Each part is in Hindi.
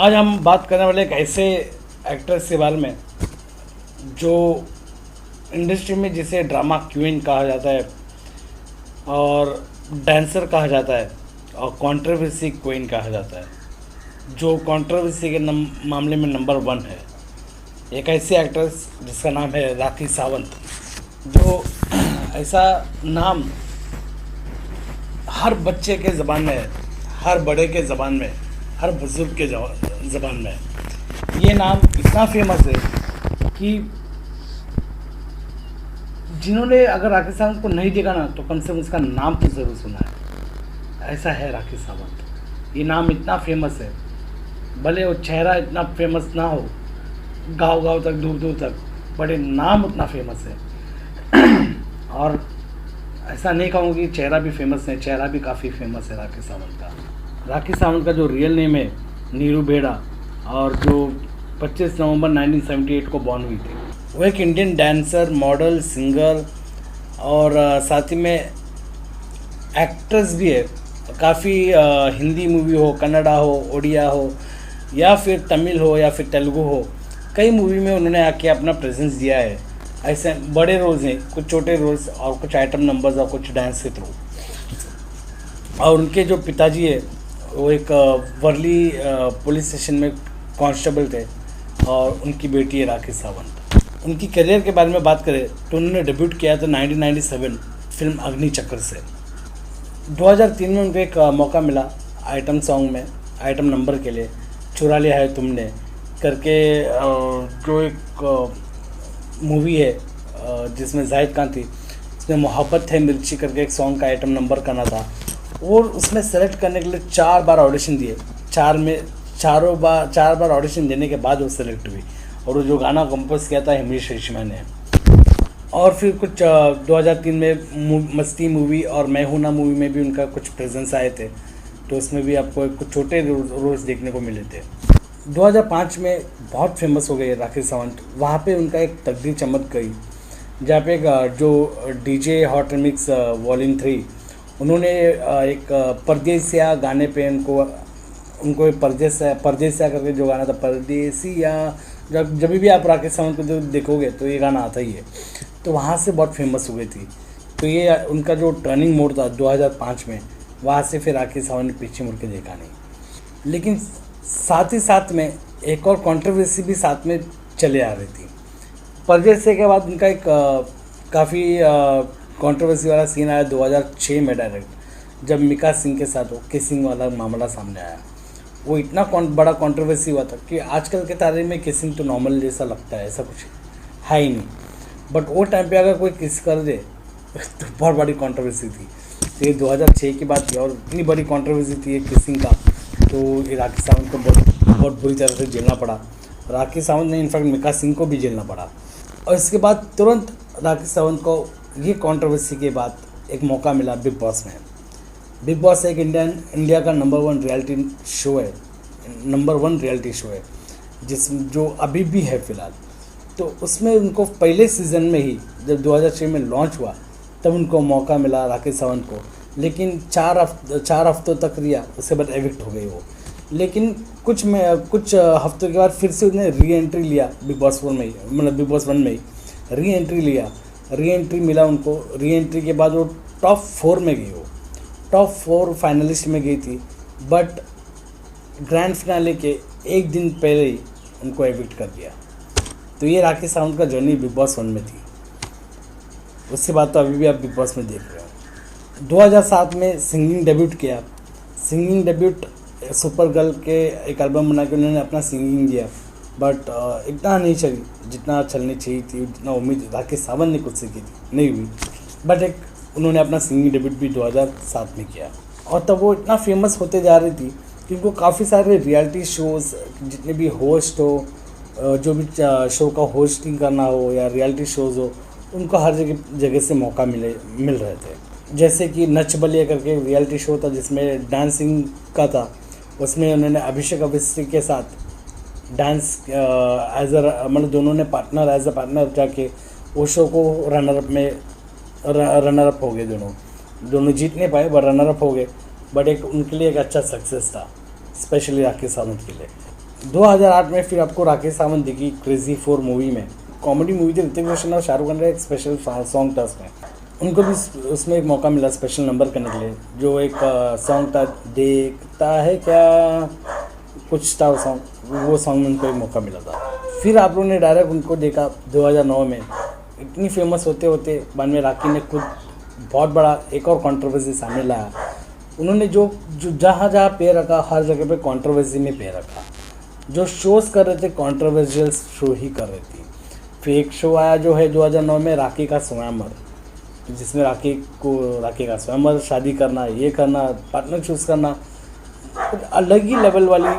आज हम बात करने वाले एक ऐसे एक्ट्रेस के बारे में जो इंडस्ट्री में जिसे ड्रामा क्वीन कहा जाता है और डांसर कहा जाता है और कंट्रोवर्सी क्वीन कहा जाता है, जो कंट्रोवर्सी के मामले में नंबर 1 है। एक ऐसी एक्ट्रेस जिसका नाम है राखी सावंत, जो ऐसा नाम हर बच्चे के ज़बान में है, हर बड़े के ज़बान में, हर बुजुर्ग के ज़बान में है। ये नाम इतना फेमस है कि जिन्होंने अगर राखी सावंत को नहीं देखा ना तो कम से कम उसका नाम तो ज़रूर सुना है। ऐसा है राखी सावंत, ये नाम इतना फेमस है, भले वो चेहरा इतना फेमस ना हो गांव गांव तक, दूर दूर तक, बट नाम उतना फेमस है। और ऐसा नहीं कहूँगी चेहरा भी फेमस है, चेहरा भी काफ़ी फेमस है राखी सावंत का। राखी सावंत का जो रियल नेम है नीरू बेड़ा, और जो 25 नवंबर 1978 को बॉर्न हुई थी। वो एक इंडियन डांसर, मॉडल, सिंगर और साथ ही में एक्ट्रेस भी है। काफ़ी हिंदी मूवी हो, कन्नड़ा हो, उड़िया हो, या फिर तमिल हो, या फिर तेलुगु हो, कई मूवी में उन्होंने आके अपना प्रेजेंस दिया है। ऐसे बड़े रोल्स हैं, कुछ छोटे रोल्स और कुछ आइटम नंबर्स और कुछ डांस के थ्रू। और उनके जो पिताजी है वो एक वर्ली पुलिस स्टेशन में कांस्टेबल थे, और उनकी बेटी है राखी सावंत। उनकी करियर के बारे में बात करें तो उन्होंने डेब्यूट किया था 1997 फिल्म अग्नि चक्र से। 2003 में उनको एक मौका मिला आइटम सॉन्ग में, आइटम नंबर के लिए, चुरा लिया है तुमने करके, जो एक मूवी है जिसमें जाहिद खान थी, इसमें मोहब्बत है मिर्ची करके एक सॉन्ग का आइटम नंबर करना था। और उसमें सेलेक्ट करने के लिए 4 बार ऑडिशन दिए, 4 बार ऑडिशन देने के बाद वो सेलेक्ट हुई। और वो जो गाना कंपोज किया था हिमेश रेशमिया ने। और फिर कुछ 2003 में मस्ती मूवी और मैं हूं ना मूवी में भी उनका कुछ प्रेजेंस आए थे, तो उसमें भी आपको कुछ छोटे रोल्स देखने को मिले थे। 2005 में बहुत फेमस हो गई राखी सावंत। वहाँ पे उनका एक तकदीर चमक गई, जहाँ पे जो डीजे हॉट रिमिक्स वॉल्यूम 3, उन्होंने एक परदेसिया गाने पे उनको परदेसिया करके जो गाना था, परदेसिया, जब भी आप राकेश सावंत को जो देखोगे तो ये गाना आता ही है। तो वहाँ से बहुत फेमस हो गई थी। तो ये उनका जो टर्निंग मोड था 2005 में, वहाँ से फिर राकेश सावंत ने पीछे मुड़ के देखा नहीं। लेकिन साथ ही साथ में एक और कंट्रोवर्सी भी साथ में चले आ रही थी। परदेसिया के बाद उनका एक काफ़ी कंट्रोवर्सी वाला सीन आया 2006 में डायरेक्ट, जब मिका सिंह के साथ वो किसिंग वाला मामला सामने आया। वो इतना बड़ा कंट्रोवर्सी हुआ था कि आजकल के तारीख में किसिंग तो नॉर्मल जैसा लगता है, ऐसा कुछ है ही नहीं। बट वो टाइम पे अगर कोई किस कर दे तो बहुत बड़ी कंट्रोवर्सी थी। तो ये 2006 की बात थी और इतनी बड़ी कंट्रोवर्सी थी ये किसिंग का, तो ये राखी सावंत को बहुत बुरी तरह से झेलना पड़ा। राखी सावंत ने इनफैक्ट मिका सिंह को भी झेलना पड़ा। और इसके बाद तुरंत राखी सावंत को ये कंट्रोवर्सी के बाद एक मौका मिला बिग बॉस में। बिग बॉस एक इंडिया का नंबर 1 रियलिटी शो है, जो अभी भी है फ़िलहाल। तो उसमें उनको पहले सीज़न में ही जब 2006 में लॉन्च हुआ तब उनको मौका मिला राखी सावंत को, लेकिन 4 हफ्तों तक रिया, उसके बाद एविक्ट हो गई वो। लेकिन कुछ हफ्तों के बाद फिर से उसने री एंट्री लिया बिग बॉस 1 में ही, मतलब बिग बॉस 1 में ही री एंट्री मिला उनको। री एंट्री के बाद वो टॉप 4 में गई, वो टॉप 4 फाइनलिस्ट में गई थी। बट ग्रैंड फिनाले के एक दिन पहले ही उनको एविक्ट कर दिया। तो ये राखी सावंत का जर्नी बिग बॉस 1 में थी। उसके बाद तो अभी भी आप बिग बॉस में देख रहे हो। 2007 में सिंगिंग डेब्यूट किया। सिंगिंग डेब्यूट सुपर गर्ल के एक एल्बम बना के उन्होंने अपना सिंगिंग दिया, बट इतना नहीं चली जितना चलनी चाहिए थी, जितना उम्मीद राखी सावंत ने खुद से की थी, नहीं हुई। बट उन्होंने अपना सिंगिंग डेब्यूट भी 2007 में किया। और तब वो इतना फेमस होते जा रही थी कि उनको काफ़ी सारे रियलिटी शोज़, जितने भी होस्ट हो, जो भी शो का होस्टिंग करना हो या रियलिटी शोज़ हो, उनको हर जगह से मौका मिल रहे थे। जैसे कि नच बलिए करके रियलिटी शो था जिसमें डांसिंग का था, उसमें उन्होंने अभिषेक अवस्थी के साथ डांस मतलब दोनों ने एज अ पार्टनर जाके वो शो को रनर अप हो गए। दोनों जीत नहीं पाए, बट रनर अप हो गए। बट उनके लिए एक अच्छा सक्सेस था, स्पेशली राखी सावंत के लिए। 2008 में फिर आपको राकेश सावंत दिखी क्रेजी 4 मूवी में। कॉमेडी मूवी थी, ऋतिक रोशन और शाहरुख खान का एक स्पेशल सॉन्ग था उसमें। उनको भी उसमें एक मौका मिला स्पेशल नंबर करने के लिए, जो एक सॉन्ग था देखता है क्या कुछ था वो सॉन्ग में उनको एक मौका मिला था। फिर आप लोगों ने डायरेक्ट उनको देखा 2009 में। इतनी फेमस होते होते बाद में राखी ने खुद बहुत बड़ा एक और कंट्रोवर्सी सामने लाया। उन्होंने जो जहाँ जहाँ पैर रखा हर जगह पे कंट्रोवर्सी में पैर रखा। जो शोज़ कर रहे थे कंट्रोवर्शियल शो ही कर रहे थे। फिर एक शो आया जो है 2009 में राखी का स्वयंवर, जिसमें राखी का स्वयंवर, शादी करना, ये करना, पार्टनर चूज़ करना, कुछ अलग ही लेवल वाली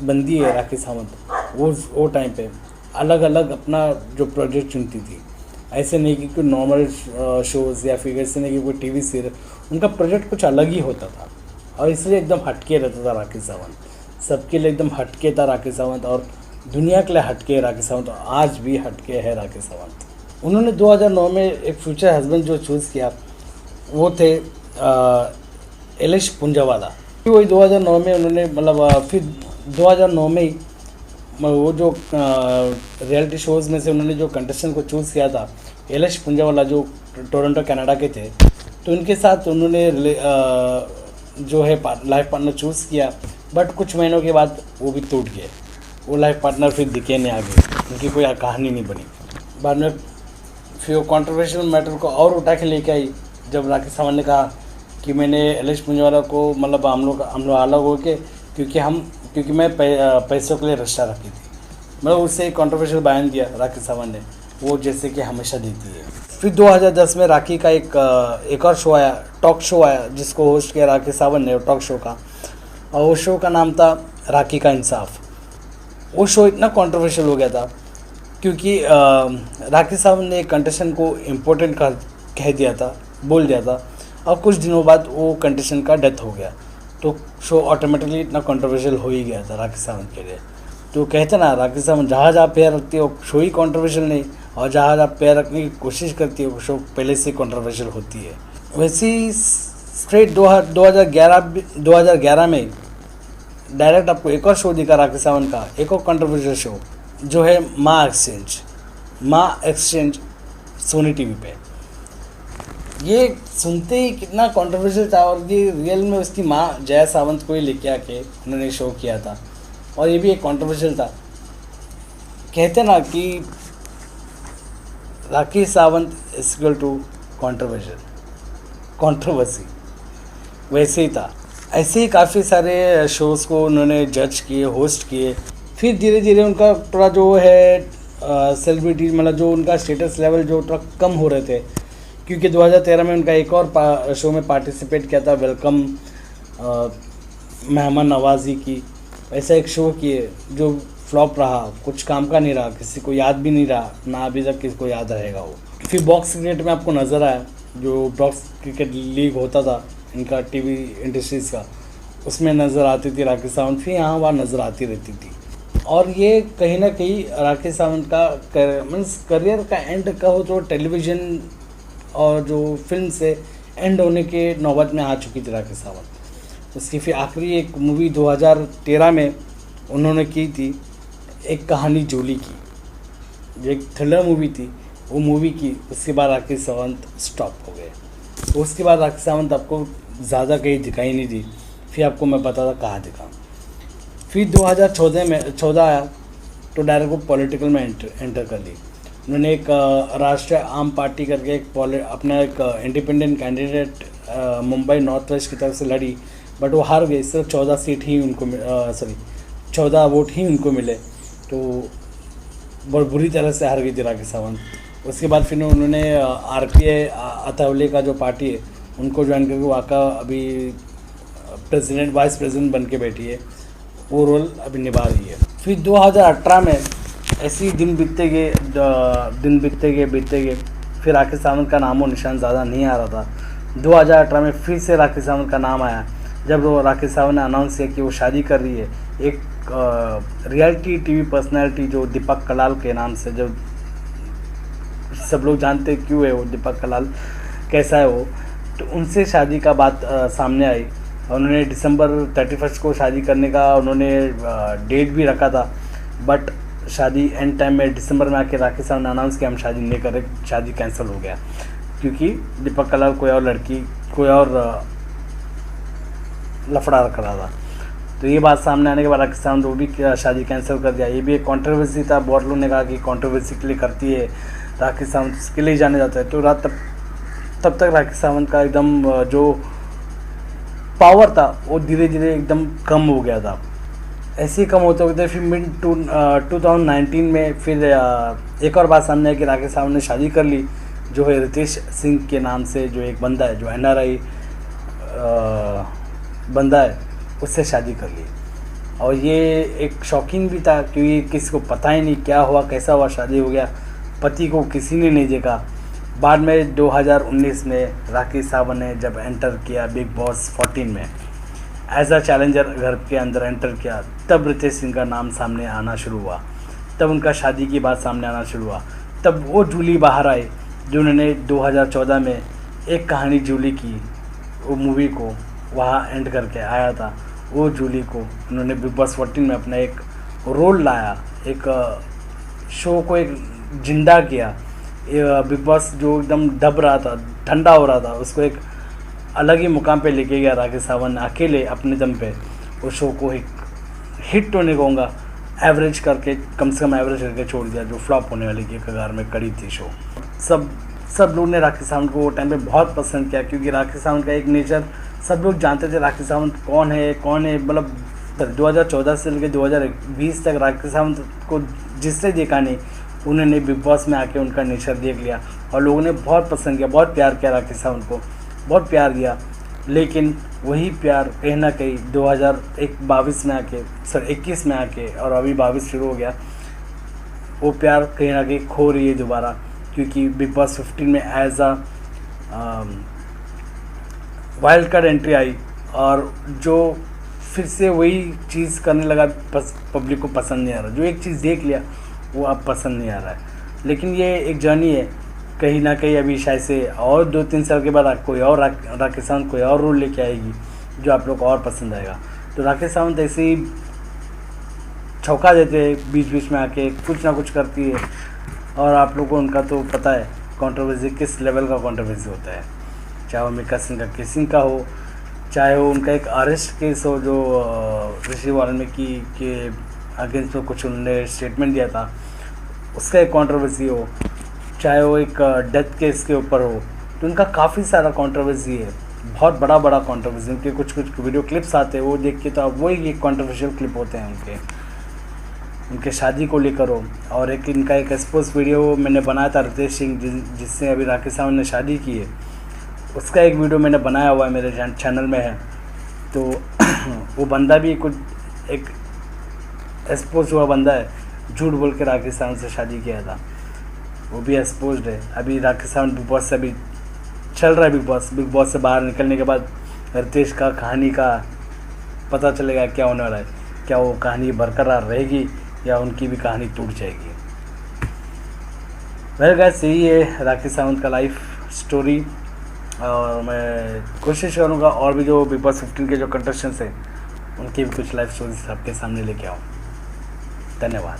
बंदी है राखी सावंत। वो टाइम पे अलग अलग अपना जो प्रोजेक्ट चुनती थी। ऐसे नहीं कि कोई नॉर्मल शोज़ या फिर ऐसे नहीं कि कोई टीवी सीरियल, उनका प्रोजेक्ट कुछ अलग ही होता था और इसलिए एकदम हटके रहता था राखी सावंत। सबके लिए एकदम हटके था राखी सावंत और दुनिया के लिए हटके है राखी सावंत, आज भी हटके है राखी सावंत। उन्होंने 2009 में एक फ्यूचर हस्बैंड जो चूज़ किया वो थे एलेश पुंजावाला। वही 2009 में उन्होंने फिर 2009 में ही वो जो रियलिटी शोज़ में से उन्होंने जो कंटेस्टेंट को चूज़ किया था एलेश पुंजावाला, जो टोरंटो कनाडा के थे, तो उनके साथ उन्होंने जो है लाइफ पार्टनर चूज़ किया। बट कुछ महीनों के बाद वो भी टूट गए। वो लाइफ पार्टनर फिर दिखे नहीं आगे, उनकी कोई कहानी नहीं बनी। बाद में फिर वो कॉन्ट्रोवर्शियल मैटर को और उठा के लेके आई, जब राकेश सावंत ने कहा कि मैंने एलेश पुंजावाला को हम लोग अलग हो के क्योंकि मैं पैसों के लिए रिश्ता रखी थी। उससे एक कॉन्ट्रोवर्शियल बयान दिया राकेश सावंत ने, वो जैसे कि हमेशा देती है। फिर 2010 में राखी का एक और शो आया, टॉक शो आया, जिसको होस्ट किया राकेश सावंत ने टॉक शो का, और वो शो का नाम था राखी का इंसाफ। वो शो इतना कंट्रोवर्शियल हो गया था क्योंकि राकेश सावंत ने एक कंटेस्टेंट को इम्पोर्टेंट कह दिया था, बोल दिया था, और कुछ दिनों बाद वो कंटेस्टेंट का डेथ हो गया। तो शो ऑटोमेटिकली इतना कंट्रोवर्शियल हो ही गया था राकेश सावंत के लिए। तो कहते ना राकेश सावंत जहाँ जहाँ पैर रखती हो शो ही कंट्रोवर्शियल नहीं, और जहाँ जहाँ पैर रखने की कोशिश करती है वो शो पहले से कंट्रोवर्शियल होती है। वैसे ही स्ट्रेट 2011 में डायरेक्ट आपको एक और शो दिखा राकेश सावंत का, एक और कंट्रोवर्शियल शो जो है माँ एक्सचेंज सोनी टीवी पे। ये सुनते ही कितना कंट्रोवर्शियल था, और ये रियल में उसकी माँ जया सावंत को ही लेके आके उन्होंने शो किया था, और ये भी एक कंट्रोवर्शियल था। कहते ना कि Rakesh Sawant equal to controversy, वैसे ही था। ऐसे ही काफ़ी सारे शोज़ को उन्होंने जज किए, होस्ट किए। फिर धीरे धीरे उनका थोड़ा जो है सेलिब्रिटी जो उनका स्टेटस लेवल जो थोड़ा कम हो रहे थे, क्योंकि 2013 में उनका एक और शो में पार्टिसिपेट किया था, वेलकम मेहमान नवाजी की। ऐसा एक शो किए जो फ्लॉप रहा, कुछ काम का नहीं रहा, किसी को याद भी नहीं रहा, ना अभी तक किसी को याद रहेगा वो। फिर बॉक्स क्रिकेट में आपको नज़र आया, जो बॉक्स क्रिकेट लीग होता था इनका टीवी इंडस्ट्रीज़ का, उसमें नज़र आती थी राकेश सावंत, फिर यहाँ वहाँ नज़र आती रहती थी। और ये कहीं ना कहीं राकेश सावंत का करियर का एंड कहो तो टेलीविज़न और जो फिल्म से एंड होने के नौबत में आ चुकी थी राकेश सावंत। उसकी फिर आखिरी एक मूवी 2013 में उन्होंने की थी, एक कहानी जोली की, जो एक थ्रिलर मूवी थी, वो मूवी की। उसके बाद राकेश सावंत स्टॉप हो गए। तो उसके बाद राकेश सावंत आपको ज़्यादा कहीं दिखाई नहीं दी। फिर आपको मैं पता था कहाँ दिखा। फिर 2014 आया तो डायरेक्ट वो पॉलिटिकल में एंटर कर ली। उन्होंने एक राष्ट्रीय आम पार्टी करके अपना एक independent candidate Mumbai north west की तरफ से लड़ी, बट वो हार गई। सिर्फ 14 सीट ही उनको 14 वोट ही उनको मिले, तो बहुत बुरी तरह से हार गई थी राकेश सावंत। उसके बाद फिर उन्होंने RPI अथावले का जो पार्टी है उनको ज्वाइन करके वाका अभी वाइस प्रेसिडेंट बन के बैठी है, वो रोल अभी निभा रही है। फिर 2018 में ऐसे ही दिन बीतते गए फिर राकेश सावंत का नामो निशान ज़्यादा नहीं आ रहा था। 2018 में फिर से राकेश सावंत का नाम आया, जब वो राकेश सावंत ने अनाउंस किया कि वो शादी कर रही है एक रियलिटी टीवी पर्सनैलिटी जो दीपक कलाल के नाम से, जो सब लोग जानते क्यों है वो दीपक कलाल, कैसा है वो, तो उनसे शादी का बात सामने आई। उन्होंने दिसंबर 31 को शादी करने का उन्होंने डेट भी रखा था, बट शादी एंड टाइम में दिसंबर में आके राखी सावंत ने अनाउंस किया हम शादी नहीं कर रहे, शादी कैंसिल हो गया क्योंकि दीपक कला कोई और लड़की कोई और लफड़ा रख रहा था। तो ये बात सामने आने के बाद राखी सावंत वो भी शादी कैंसिल कर दिया। ये भी एक कंट्रोवर्सी था, बहुत लोगों ने कहा कि कंट्रोवर्सी के लिए करती है, राखी सावंत इसके लिए जाने जाता है। तो तब तक राखी सावंत का एकदम जो पावर था वो धीरे धीरे एकदम कम हो गया था। ऐसे ही कम होते होते फिर मिड 2019 में फिर एक और बात सामने आई कि राखी सावंत ने शादी कर ली, जो है रितेश सिंह के नाम से, जो एक बंदा है जो NRI बंदा है, उससे शादी कर ली। और ये एक शॉकिंग भी था क्योंकि किसी को पता ही नहीं क्या हुआ, कैसा हुआ, शादी हो गया, पति को किसी ने नहीं देखा। बाद में 2019 में राखी सावंत ने जब एंटर किया बिग बॉस 14 में एज अ चैलेंजर घर के अंदर एंटर किया, तब रितेश सिंह का नाम सामने आना शुरू हुआ, तब उनका शादी की बात सामने आना शुरू हुआ। तब वो जूली बाहर आए जिन्होंने 2014 में एक कहानी जूली की, वो मूवी को वहाँ एंड करके आया था। वो जूली को उन्होंने बिग बॉस 14 में अपना एक रोल लाया, एक शो को एक जिंदा किया। बिग बॉस जो एकदम दब रहा था, ठंडा हो रहा था, उसको एक अलग ही मुकाम पे लेके गया राखी सावंत ने अकेले अपने दम पे। उस शो को एक हिट तो नहीं कहूँगा, एवरेज करके, कम से कम एवरेज करके छोड़ दिया, जो फ्लॉप होने वाली की कगार में कड़ी थी शो। सब लोग ने राखी सावंत को वो टाइम पे बहुत पसंद किया क्योंकि राखी सावंत का एक नेचर सब लोग जानते थे राखी सावंत कौन है। मतलब 2014 से लेकर 2020 तक राखी सावंत को जिससे देखा नहीं, उन्होंने बिग बॉस में आके उनका नेचर देख लिया और लोगों ने बहुत पसंद किया, बहुत प्यार किया राखी सावंत को, बहुत प्यार दिया। लेकिन वही प्यार कहीं ना कहीं 2022 में आके, 21 में आके और अभी 22 शुरू हो गया, वो प्यार कहीं ना कहीं खो रही है दोबारा, क्योंकि बिग बॉस 15 में as a wild card entry आई और जो फिर से वही चीज़ करने लगा, पब्लिक को पसंद नहीं आ रहा। जो एक चीज़ देख लिया वो अब पसंद नहीं आ रहा है। लेकिन ये एक जर्नी है, कहीं ना कहीं अभी शायद से और 2-3 साल के बाद कोई और राखी सावंत कोई और रोल लेके आएगी जो आप लोग को और पसंद आएगा। तो राखी सावंत ऐसे ही छौका देते हैं, बीच बीच में आके कुछ ना कुछ करती है और आप लोगों को उनका तो पता है कंट्रोवर्सी किस लेवल का कंट्रोवर्सी होता है, चाहे वो मिका सिंह का किसिंग का हो, चाहे वो उनका एक अरेस्ट केस हो जो ऋषि वाल्मीकि के अगेंस्ट में कुछ उन्होंने स्टेटमेंट दिया था, उसका एक कंट्रोवर्सी हो, चाहे वो एक डेथ केस के ऊपर हो। तो उनका काफ़ी सारा कंट्रोवर्सी है, बहुत बड़ा कंट्रोवर्सी। उनके कुछ वीडियो क्लिप्स आते हैं, वो देख के तो अब वही एक कंट्रोवर्शियल क्लिप होते हैं उनके शादी को लेकर हो। और एक इनका एक एक्सपोज वीडियो मैंने बनाया था रितेश सिंह जिससे अभी राखी सावंत ने शादी की है, उसका एक वीडियो मैंने बनाया हुआ है, मेरे चैनल में है। तो वो बंदा भी कुछ एक एक्सपोज हुआ बंदा है, झूठ बोल के राखी सावंत से शादी किया था, वो भी एक्सपोज्ड है। अभी राखी सावंत बिग बॉस से अभी चल रहा है, बिग बॉस से बाहर निकलने के बाद रितेश का कहानी का पता चलेगा क्या होने वाला है, क्या वो कहानी बरकरार रहेगी या उनकी भी कहानी टूट जाएगी। वेल गाइस, यही है राखी सावंत का लाइफ स्टोरी और मैं कोशिश करूँगा और भी जो बिग बॉस 15 के जो कंटेस्टेंट्स हैं उनकी भी कुछ लाइफ स्टोरीज आपके सामने लेके आऊँ। धन्यवाद।